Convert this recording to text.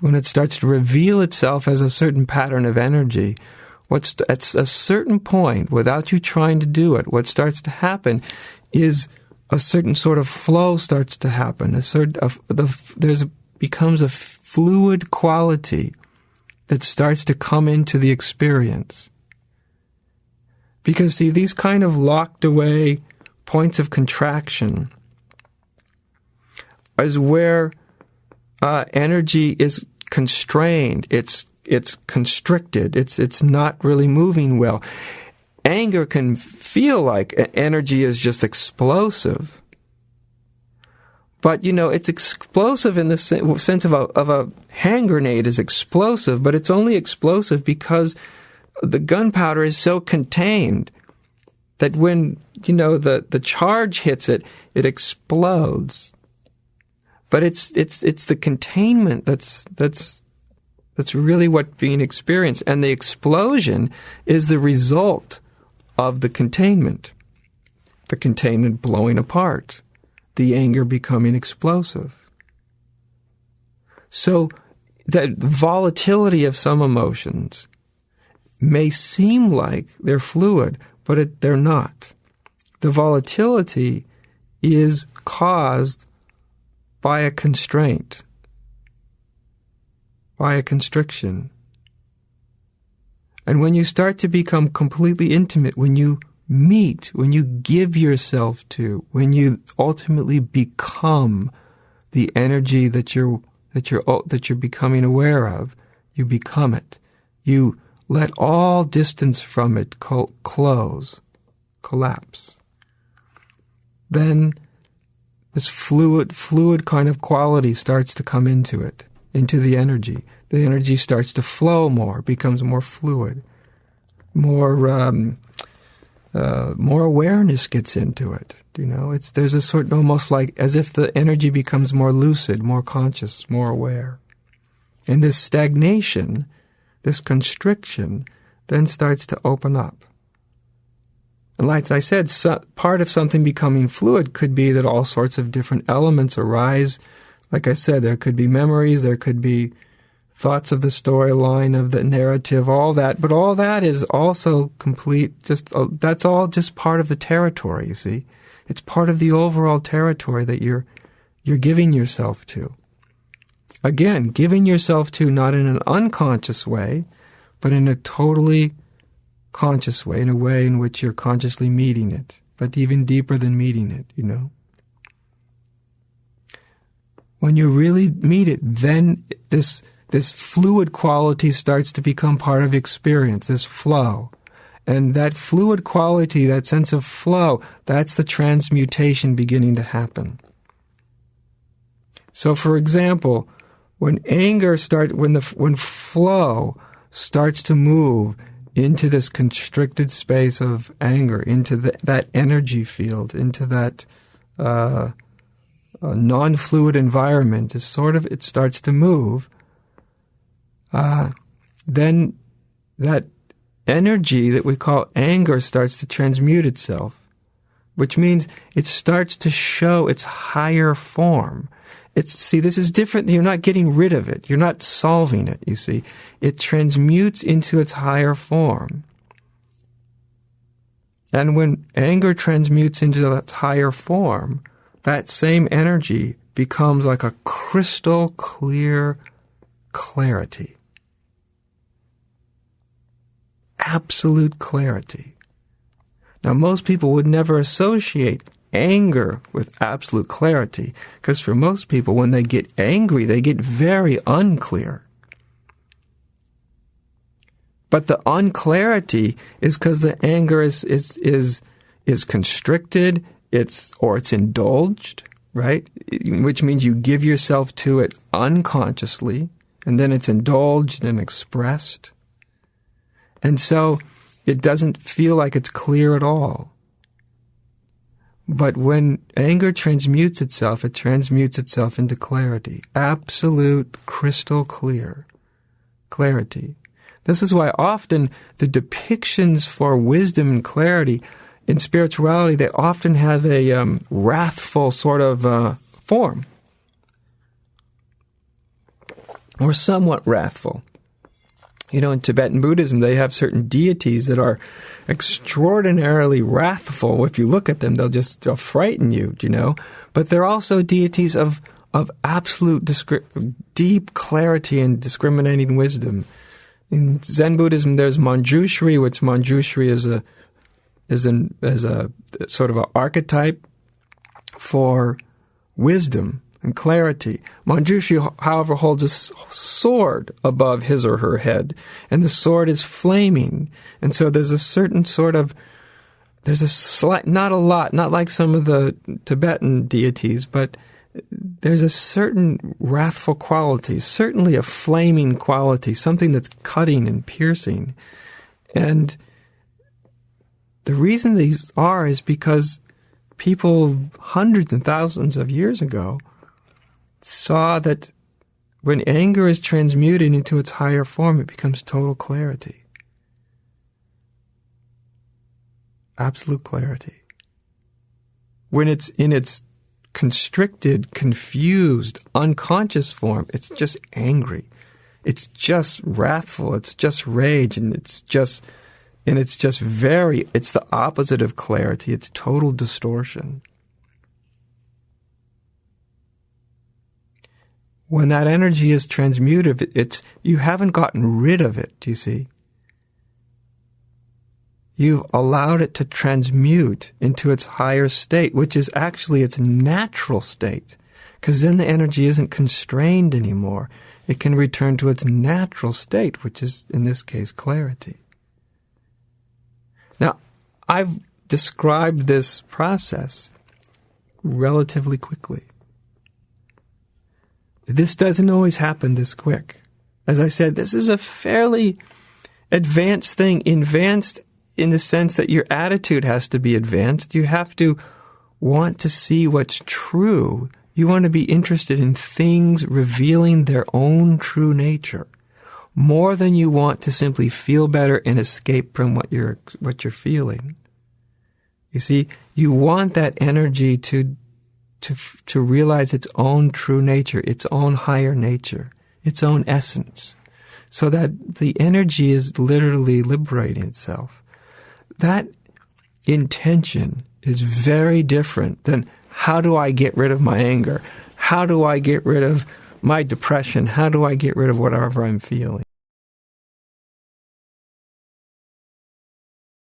when it starts to reveal itself as a certain pattern of energy, at a certain point, without you trying to do it, what starts to happen is a certain sort of flow starts to happen. Becomes a fluid quality that starts to come into the experience. Because, see, these kind of locked away points of contraction is where energy is constrained. It's constricted. It's not really moving well. Anger can feel like energy is just explosive. But, it's explosive in the sense of a hand grenade is explosive, but it's only explosive because the gunpowder is so contained that when, the charge hits it, it explodes. But it's the containment that's really what's being experienced. And the explosion is the result of the containment blowing apart, the anger becoming explosive. So that volatility of some emotions may seem like they're fluid, but they're not. The volatility is caused by a constraint, by a constriction. And when you start to become completely intimate, when you meet, when you give yourself to, when you ultimately become the energy that you're becoming aware of, you become it. You let all distance from it collapse. Then this fluid kind of quality starts to come into it, into the energy. The energy starts to flow more, becomes more fluid. More awareness gets into it. There's a sort, almost like as if the energy becomes more lucid, more conscious, more aware. And this stagnation, this constriction, then starts to open up. And like I said, part of something becoming fluid could be that all sorts of different elements arise. Like I said, there could be memories, there could be thoughts of the storyline, of the narrative, all that. But all that is also complete, that's all just part of the territory, you see. It's part of the overall territory that you're giving yourself to. Again, giving yourself to not in an unconscious way, but in a totally conscious way, in a way in which you're consciously meeting it, but even deeper than meeting it, When you really meet it, then this fluid quality starts to become part of experience, this flow. And that fluid quality, that sense of flow, that's the transmutation beginning to happen. So, for example, when when flow starts to move into this constricted space of anger, into that energy field, into that non-fluid environment, it starts to move. Then that energy that we call anger starts to transmute itself, which means it starts to show its higher form. This is different. You're not getting rid of it. You're not solving it, you see. It transmutes into its higher form. And when anger transmutes into its higher form, that same energy becomes like a crystal clear clarity. Absolute clarity. Now, most people would never associate anger with absolute clarity, because for most people, when they get angry, they get very unclear. But the unclarity is because the anger is constricted, it's indulged, right? Which means you give yourself to it unconsciously, and then it's indulged and expressed. And so it doesn't feel like it's clear at all. But when anger transmutes itself, it transmutes itself into clarity. Absolute, crystal clear clarity. This is why often the depictions for wisdom and clarity in spirituality, they often have a wrathful sort of form. or somewhat wrathful. You know, in Tibetan Buddhism, they have certain deities that are extraordinarily wrathful. If you look at them, they'll frighten you, you know. But they're also deities of absolute deep clarity and discriminating wisdom. In Zen Buddhism, there's Manjushri, which Manjushri is a sort of an archetype for wisdom and clarity. Manjushri, however, holds a sword above his or her head, and the sword is flaming. And so there's a certain sort of, there's a slight, not a lot, not like some of the Tibetan deities, but there's a certain wrathful quality, certainly a flaming quality, something that's cutting and piercing. And the reason these are is because people hundreds and thousands of years ago saw that when anger is transmuted into its higher form, it becomes total clarity. Absolute clarity. When it's in its constricted, confused, unconscious form, it's just angry. It's just wrathful. It's just rage. And it's the opposite of clarity. It's total distortion. When that energy is transmuted, you haven't gotten rid of it, do you see? You've allowed it to transmute into its higher state, which is actually its natural state, because then the energy isn't constrained anymore. It can return to its natural state, which is, in this case, clarity. Now, I've described this process relatively quickly. This doesn't always happen this quick. As I said, this is a fairly advanced thing, advanced in the sense that your attitude has to be advanced. You have to want to see what's true. You want to be interested in things revealing their own true nature, more than you want to simply feel better and escape from what you're feeling. You see, you want that energy to realize its own true nature, its own higher nature, its own essence, so that the energy is literally liberating itself. That intention is very different than how do I get rid of my anger? How do I get rid of my depression? How do I get rid of whatever I'm feeling?